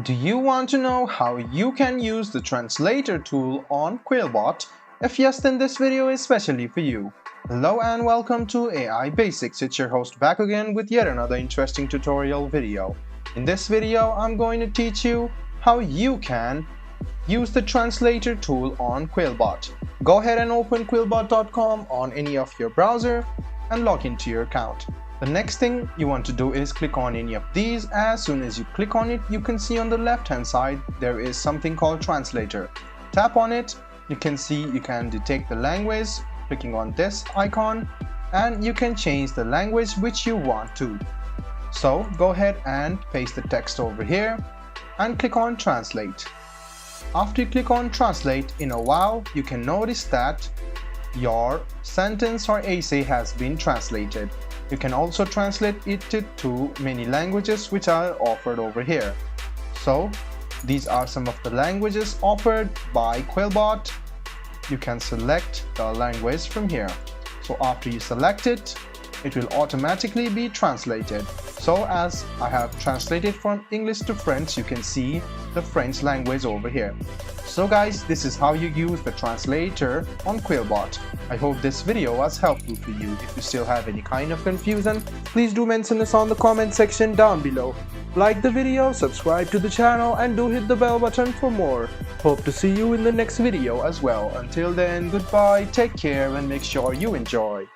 Do you want to know how you can use the translator tool on QuillBot? If yes, then this video is specially for you. Hello and welcome to AI Basics. It's your host back again with yet another interesting tutorial video. In this video, I'm going to teach you how you can use the translator tool on QuillBot. Go ahead and open QuillBot.com on any of your browser and log into your account. The next thing you want to do is click on any of these. As soon as you click on it, you can see on the left hand side there is something called translator. Tap on it. You can see you can detect the language clicking on this icon, and you can change the language which you want to. So go ahead and paste the text over here and click on translate. After you click on translate, in a while you can notice that your sentence or essay has been translated. You can also translate it to many languages which are offered over here. So these are some of the languages offered by QuillBot. You can select the language from here. So after you select it, it will automatically be translated. So as I have translated from English to French, you can see the French language over here. So guys, this is how you use the translator on QuillBot. I hope this video was helpful for you. If you still have any kind of confusion, please do mention us on the comment section down below. Like the video, subscribe to the channel, and do hit the bell button for more. Hope to see you in the next video as well. Until then, goodbye, take care, and make sure you enjoy.